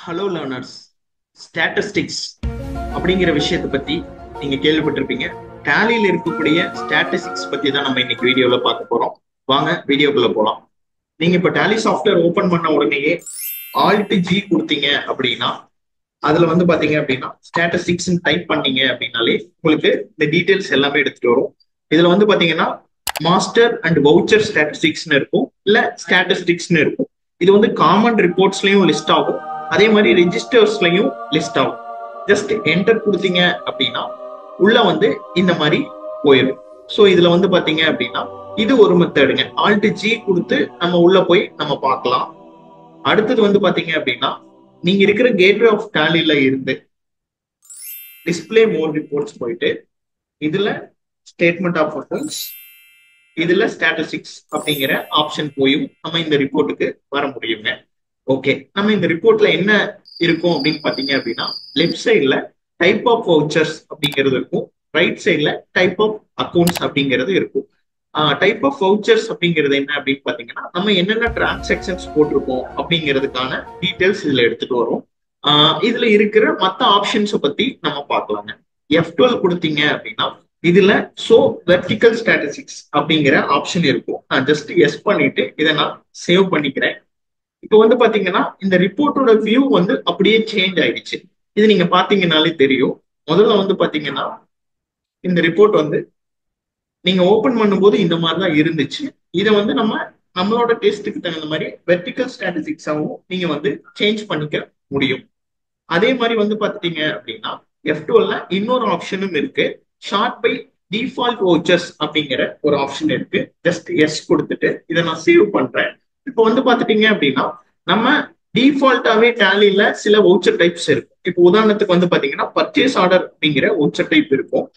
Hello learners, statistics அப்படிங்கிற விஷயத்தை பத்தி நீங்க கேள்விப்பட்டிருப்பீங்க. டேலியில் இருக்கக்கூடிய ஸ்டாட்டிஸ்டிக்ஸ் பத்தி தான் நம்ம இன்னைக்கு வீடியோல பார்க்க போறோம். வாங்க வீடியோக்குள்ள போலாம். நீங்க இப்ப டேலி சாஃப்ட்வேர் ஓபன் பண்ண உடனேயே ஆல்ட் ஜி கொடுத்தீங்க அப்படின்னா அதுல வந்து பாத்தீங்க அப்படின்னா ஸ்டாட்டிஸ்டிக்ஸ் டைப் பண்ணீங்க அப்படின்னாலே உங்களுக்கு இந்த டீடைல்ஸ் எல்லாமே எடுத்துட்டு வரும். இதுல வந்து பாத்தீங்கன்னா மாஸ்டர் அண்ட் வவுச்சர் ஸ்டாட்டிஸ்டிக்ஸ்னு இருக்கும், இல்ல ஸ்டாட்டிஸ்டிக்ஸ்னு இருக்கும். இது வந்து காமன் ரிப்போர்ட்ஸ்லயும் லிஸ்ட் ஆகும், அதே மாதிரி ரெஜிஸ்டர்ஸ்லயும் லிஸ்ட் ஆகும். ஜஸ்ட் என்டர் கொடுத்தீங்க அப்படின்னா உள்ள வந்து இந்த மாதிரி போயிடும். ஸோ இதுல வந்து பாத்தீங்க அப்படின்னா இது ஒரு மெத்தடுங்க. ஆல்ட் ஜி கொடுத்து நம்ம உள்ள போய் நம்ம பார்க்கலாம். அடுத்தது வந்து பாத்தீங்க அப்படின்னா நீங்க இருக்கிற கேட்வே ஆஃப் டேலில இருந்து டிஸ்பிளே மோர் ரிப்போர்ட்ஸ் போயிட்டு இதுல ஸ்டேட்மெண்ட் ஆஃப் அக்கவுண்ட்ஸ், இதுல ஸ்டாட்டிஸ்டிக்ஸ் அப்படிங்கிற ஆப்ஷன் போயும் நம்ம இந்த ரிப்போர்ட்டுக்கு வர முடியுங்க. ஓகே, நம்ம இந்த ரிப்போர்ட்ல என்ன இருக்கும் அப்படின்னு பாத்தீங்க அப்படின்னா லெஃப்ட் சைட்ல டைப் ஆஃப் வவுச்சர்ஸ் அப்படிங்கிறது இருக்கும், ரைட் சைட்ல டைப் ஆஃப் அக்கௌண்ட்ஸ் அப்படிங்கிறது இருக்கும். டைப் ஆஃப் வவுச்சர்ஸ் அப்படிங்கிறது என்ன அப்படின்னு பாத்தீங்கன்னா நம்ம என்னென்ன டிரான்சாக்சன்ஸ் போட்டிருக்கோம் அப்படிங்கிறதுக்கான டீடைல்ஸ் இதுல எடுத்துட்டு வரும். இதுல இருக்கிற மற்ற ஆப்ஷன்ஸை பத்தி நம்ம பார்க்கலாங்க. F12 கொடுத்தீங்க அப்படின்னா இதுல சோ வெர்டிகல் ஸ்டாட்டிஸ்டிக்ஸ் அப்படிங்கிற ஆப்ஷன் இருக்கும். நான் ஜஸ்ட் எஸ் பண்ணிட்டு இதை நான் சேவ் பண்ணிக்கிறேன். இப்போ வந்து பாத்தீங்கன்னா இந்த ரிப்போர்ட்டோட வியூ வந்து அப்படியே சேஞ்ச் ஆயிடுச்சு. இது நீங்க பாத்தீங்கன்னாலே தெரியும். முதல்ல வந்து பாத்தீங்கன்னா இந்த ரிப்போர்ட் வந்து நீங்க ஓபன் பண்ணும்போது இந்த மாதிரி தான் இருந்துச்சு. இதை வந்து நம்மளோட டெஸ்ட்டுக்கு தகுந்த மாதிரி வெர்டிகல் ஸ்டாட்டிஸ்டிக்ஸாவும் நீங்க வந்து சேஞ்ச் பண்ணிக்க முடியும். அதே மாதிரி வந்து பாத்தீங்க அப்படின்னா F12ல இன்னொரு ஆப்ஷனும் இருக்கு. ஷார்ட் பை டிஃபால்ட் வவுச்சர்ஸ் அப்படிங்கிற ஒரு ஆப்ஷன் இருக்கு. ஜஸ்ட் எஸ் கொடுத்துட்டு இதை நான் சேவ் பண்றேன். இப்போ வந்து பாத்துட்டீங்க அப்படின்னா நம்ம டிஃபால்ட்டாவே டேலில சில வவுச்சர் டைப்ஸ் இருக்கும். இப்போ உதாரணத்துக்கு வந்து பாத்தீங்கன்னா பர்ச்சேஸ் ஆர்டர் அப்படிங்கிற வவுச்சர் டைப் இருக்கும்.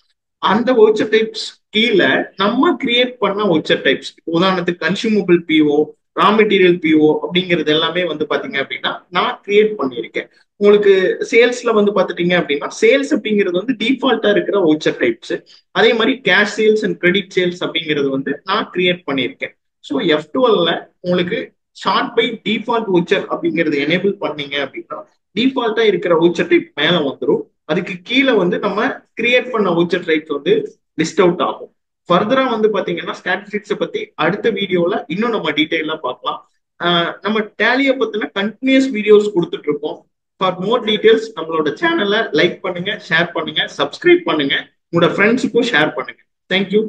அந்த வவுச்சர் டைப்ஸ் கீழே நம்ம கிரியேட் பண்ண வவுச்சர் டைப்ஸ், உதாரணத்துக்கு consumable PO, raw material PO அப்படிங்கிறது எல்லாமே வந்து பாத்தீங்க அப்படின்னா நான் கிரியேட் பண்ணியிருக்கேன். உங்களுக்கு சேல்ஸ்ல வந்து பாத்துட்டீங்க அப்படின்னா சேல்ஸ் அப்படிங்கிறது வந்து டிஃபால்ட்டா இருக்கிற வவுச்சர் டைப்ஸ். அதே மாதிரி cash sales and credit sales அப்படிங்கிறது வந்து நான் கிரியேட் பண்ணியிருக்கேன். ஸோ F12ல உங்களுக்கு ஷார்ட் பை டிஃபால்ட் வவுச்சர் அப்படிங்கிறது எனேபிள் பண்ணீங்க அப்படின்னா டிஃபால்ட்டா இருக்கிற வவுச்சர் டைப் மேல வந்துடும். அதுக்கு கீழே வந்து நம்ம கிரியேட் பண்ண வவுச்சர் டைப்ஸ் வந்து லிஸ்ட் அவுட் ஆகும். ஃபர்தரா வந்து பாத்தீங்கன்னா ஸ்டாட்டிஸ்டிக்ஸை பத்தி அடுத்த வீடியோல இன்னும் நம்ம டீடைலா பார்க்கலாம். நம்ம டேலியை பத்தின கண்டினியூஸ் வீடியோஸ் கொடுத்துட்டு இருக்கோம். ஃபார் மோர் டீடைல்ஸ் நம்மளோட சேனலை லைக் பண்ணுங்க, ஷேர் பண்ணுங்க, சப்ஸ்கிரைப் பண்ணுங்க, உங்களோட ஃப்ரெண்ட்ஸுக்கும் ஷேர் பண்ணுங்க. தேங்க்யூ.